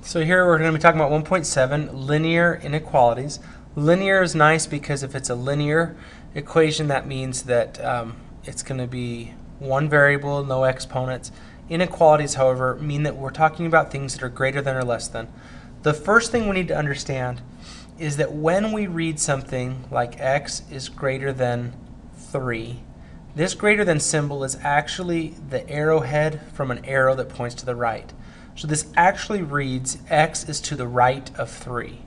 So here we're going to be talking about 1.7, linear inequalities. Linear is nice because if it's a linear equation, that means that it's going to be one variable, no exponents. Inequalities, however, mean that we're talking about things that are greater than or less than. The first thing we need to understand is that when we read something like x is greater than 3, this greater than symbol is actually the arrowhead from an arrow that points to the right. So this actually reads x is to the right of 3.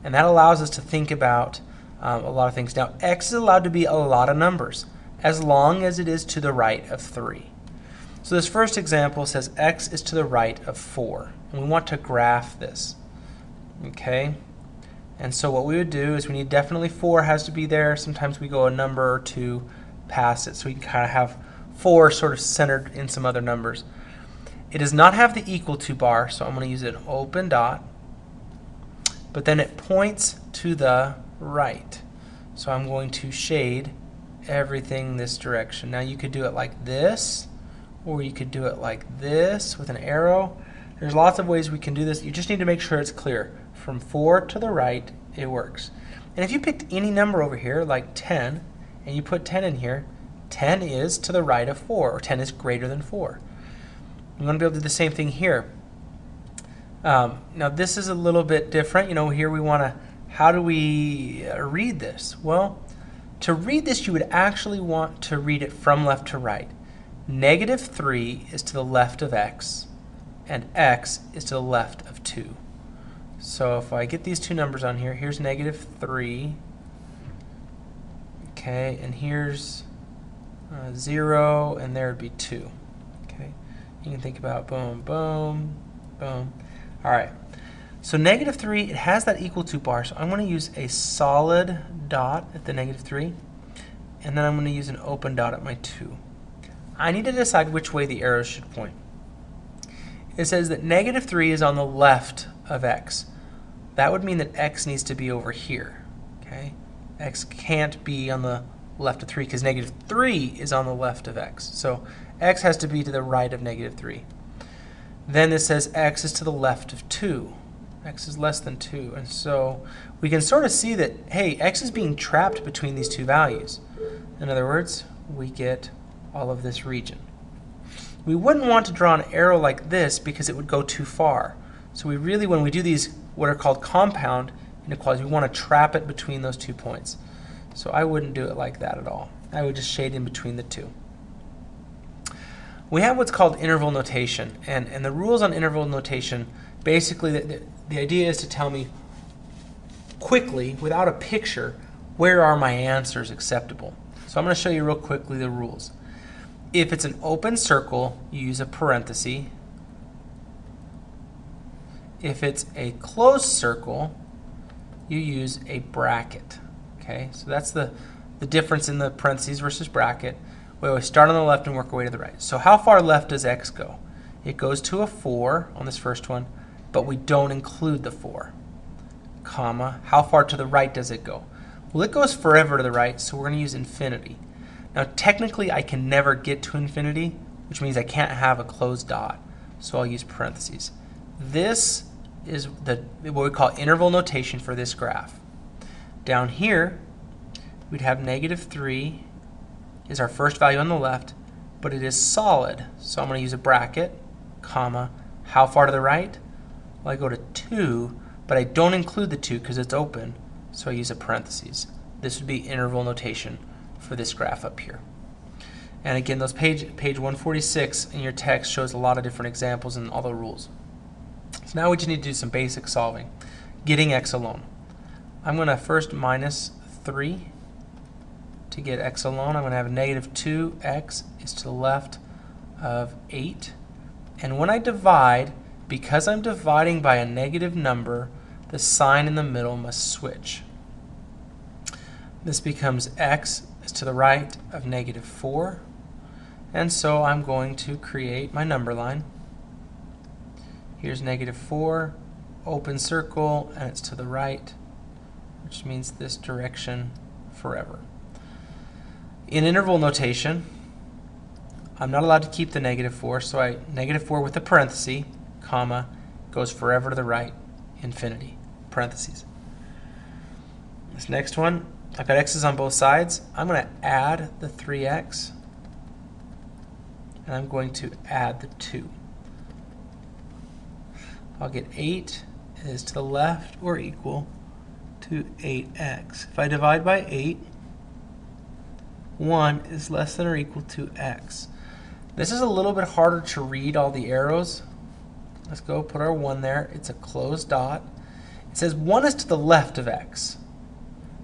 And that allows us to think about a lot of things. Now, x is allowed to be a lot of numbers as long as it is to the right of 3. So this first example says x is to the right of 4. And we want to graph this. Okay? And so what we would do is we need definitely 4 has to be there. Sometimes we go a number or two past it. So we can kind of have 4 sort of centered in some other numbers. It does not have the equal to bar, so I'm going to use an open dot. But then it points to the right. So I'm going to shade everything this direction. Now you could do it like this, or you could do it like this with an arrow. There's lots of ways we can do this. You just need to make sure it's clear. From 4 to the right, it works. And if you picked any number over here, like 10, and you put 10 in here, 10 is to the right of 4, or 10 is greater than 4. I'm going to be able to do the same thing here. Now this is a little bit different. You know, here we want to, how do we read this? Well, to read this, you would actually want to read it from left to right. -3 is to the left of x, and x is to the left of 2. So if I get these two numbers on here, here's -3, okay, and here's 0, and there would be 2. Okay, you can think about boom, boom, boom. All right, so -3, it has that equal to bar, so I'm going to use a solid dot at the -3, and then I'm going to use an open dot at my 2. I need to decide which way the arrows should point. It says that -3 is on the left of x. That would mean that x needs to be over here. Okay, x can't be on the left of 3 because -3 is on the left of x. So x has to be to the right of -3. Then this says x is to the left of 2. X is less than 2. And so we can sort of see that, hey, x is being trapped between these two values. In other words, we get all of this region. We wouldn't want to draw an arrow like this because it would go too far. So we really, when we do these what are called compound inequalities, we want to trap it between those 2 points. So I wouldn't do it like that at all. I would just shade in between the 2. We have what's called interval notation, and the rules on interval notation, basically the idea is to tell me quickly, without a picture, where are my answers acceptable. So I'm going to show you real quickly the rules. If it's an open circle, you use a parenthesis. If it's a closed circle, you use a bracket. Okay, so that's the difference in the parentheses versus bracket. We always start on the left and work our way to the right. So how far left does x go? It goes to a 4 on this first one, but we don't include the 4. Comma, how far to the right does it go? Well, it goes forever to the right, so we're going to use infinity. Now technically I can never get to infinity, which means I can't have a closed dot, so I'll use parentheses. This is what we call interval notation for this graph. Down here we'd have -3 is our first value on the left, but it is solid, so I'm going to use a bracket, comma, how far to the right? Well, I go to 2, but I don't include the 2 because it's open, so I use a parentheses. This would be interval notation for this graph up here. And again, those page 146 in your text shows a lot of different examples and all the rules. So now we just need to do some basic solving. Getting x alone. I'm going to first -3 to get x alone. I'm going to have -2x is to the left of 8. And when I divide, because I'm dividing by a negative number, the sign in the middle must switch. This becomes x is to the right of -4. And so I'm going to create my number line. Here's -4, open circle, and it's to the right, which means this direction forever. In interval notation, I'm not allowed to keep the -4, so I -4 with a parenthesis, comma, goes forever to the right, infinity, parentheses. This next one, I've got x's on both sides. I'm going to add the 3x, and I'm going to add the 2. I'll get 8 is to the left or equal to 8x. If I divide by 8, 1 is less than or equal to x. This is a little bit harder to read all the arrows. Let's go put our 1 there. It's a closed dot. It says 1 is to the left of x.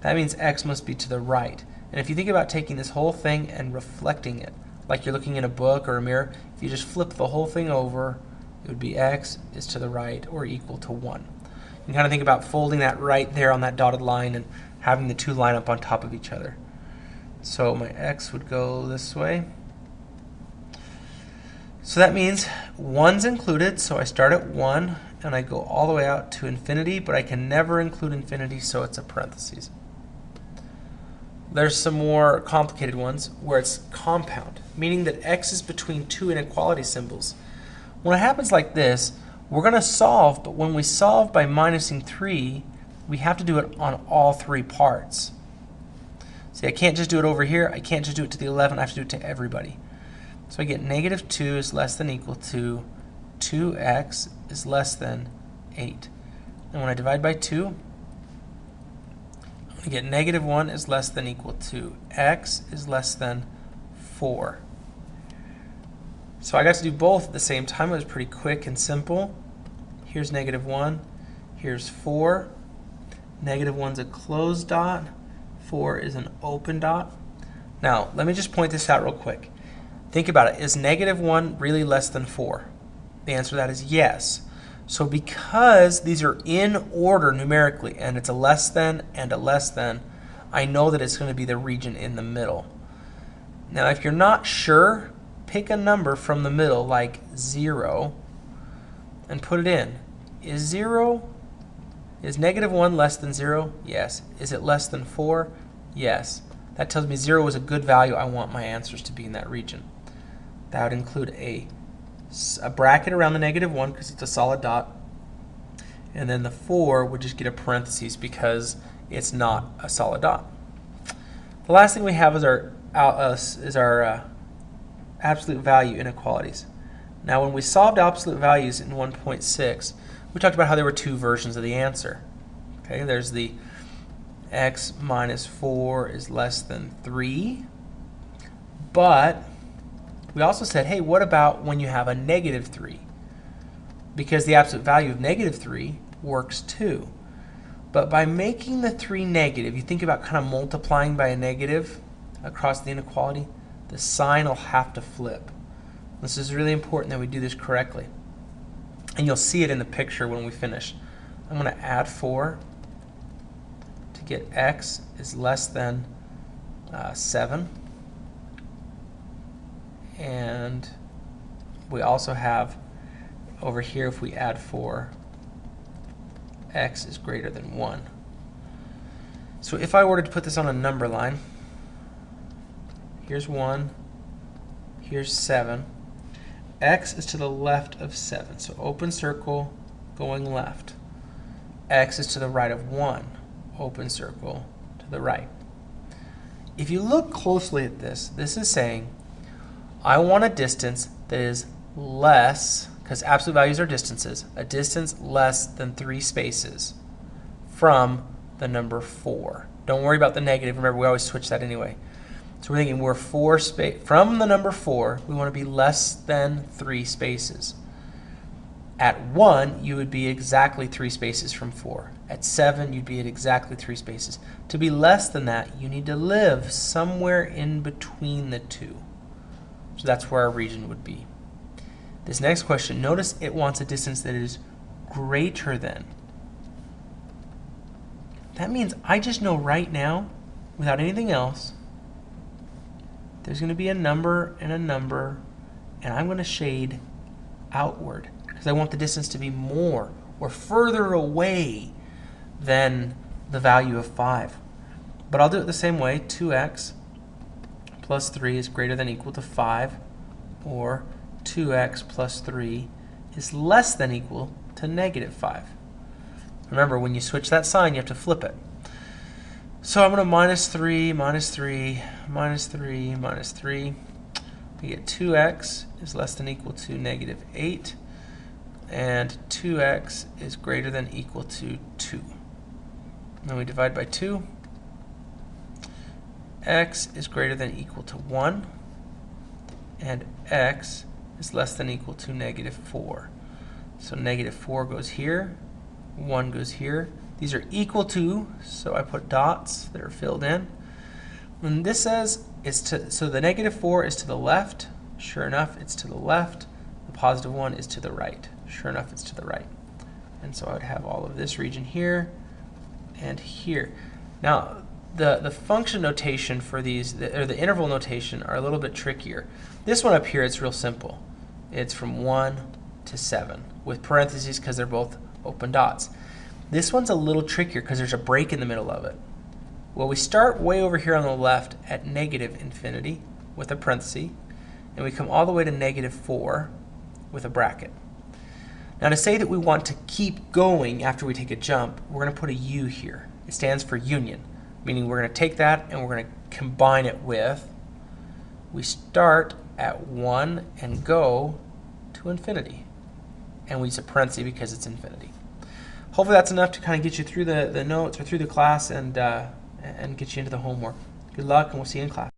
That means x must be to the right. And if you think about taking this whole thing and reflecting it, like you're looking in a book or a mirror, if you just flip the whole thing over, it would be x is to the right or equal to 1. You can kind of think about folding that right there on that dotted line and having the two line up on top of each other. So my x would go this way. So that means 1's included, so I start at 1 and I go all the way out to infinity, but I can never include infinity, so it's a parentheses. There's some more complicated ones where it's compound, meaning that x is between two inequality symbols. When it happens like this, we're going to solve, but when we solve by minusing 3, we have to do it on all three parts. See, I can't just do it over here. I can't just do it to the 11. I have to do it to everybody. So I get negative 2 is less than equal to 2x is less than 8. And when I divide by 2, I'm going to get negative 1 is less than equal to x is less than 4. So I got to do both at the same time. It was pretty quick and simple. Here's negative 1. Here's 4. Negative 1's a closed dot. 4 is an open dot. Now, let me just point this out real quick. Think about it. Is negative 1 really less than 4? The answer to that is yes. So because these are in order numerically, and it's a less than and a less than, I know that it's going to be the region in the middle. Now, if you're not sure, pick a number from the middle, like 0, and put it in. Is negative 1 less than 0? Yes. Is it less than 4? Yes. That tells me 0 is a good value. I want my answers to be in that region. That would include a bracket around the negative 1 because it's a solid dot. And then the 4 would just get a parentheses because it's not a solid dot. The last thing we have is our absolute value inequalities. Now when we solved absolute values in 1.6, we talked about how there were two versions of the answer. Okay, there's the x minus 4 is less than 3, but we also said, hey, what about when you have a negative 3? Because the absolute value of negative 3 works too. But by making the 3 negative, you think about kind of multiplying by a negative across the inequality, the sign will have to flip. This is really important that we do this correctly. And you'll see it in the picture when we finish. I'm going to add 4 to get x is less than 7. And we also have over here, if we add 4, x is greater than 1. So if I were to put this on a number line, here's 1, here's 7. X is to the left of 7, so open circle going left. X is to the right of 1, open circle to the right. If you look closely at this, this is saying I want a distance that is less, because absolute values are distances, a distance less than 3 spaces from the number 4. Don't worry about the negative. Remember, we always switch that anyway. So we're thinking we're from the number 4, we want to be less than 3 spaces. At 1, you would be exactly 3 spaces from 4. At 7, you'd be at exactly 3 spaces. To be less than that, you need to live somewhere in between the two. So that's where our region would be. This next question, notice it wants a distance that is greater than. That means I just know right now, without anything else, there's going to be a number, and I'm going to shade outward because I want the distance to be more or further away than the value of 5. But I'll do it the same way. 2x plus 3 is greater than or equal to 5, or 2x plus 3 is less than or equal to negative 5. Remember, when you switch that sign, you have to flip it. So I'm going to minus 3, minus 3, minus 3, minus 3. We get 2x is less than or equal to negative 8, and 2x is greater than or equal to 2. Then we divide by 2. X is greater than or equal to 1, and x is less than or equal to negative 4. So negative 4 goes here, 1 goes here. These are equal to, so I put dots that are filled in. And this says, so the negative 4 is to the left. Sure enough, it's to the left. The positive 1 is to the right. Sure enough, it's to the right. And so I would have all of this region here and here. Now, the function notation for these, or the interval notation, are a little bit trickier. This one up here, it's real simple. It's from 1 to 7 with parentheses because they're both open dots. This one's a little trickier because there's a break in the middle of it. Well, we start way over here on the left at negative infinity with a parenthesis, and we come all the way to negative 4 with a bracket. Now, to say that we want to keep going after we take a jump, we're going to put a U here. It stands for union, meaning we're going to take that and we're going to combine it with, we start at 1 and go to infinity. And we use a parenthesis because it's infinity. Hopefully that's enough to kind of get you through the notes or through the class and get you into the homework. Good luck, and we'll see you in class.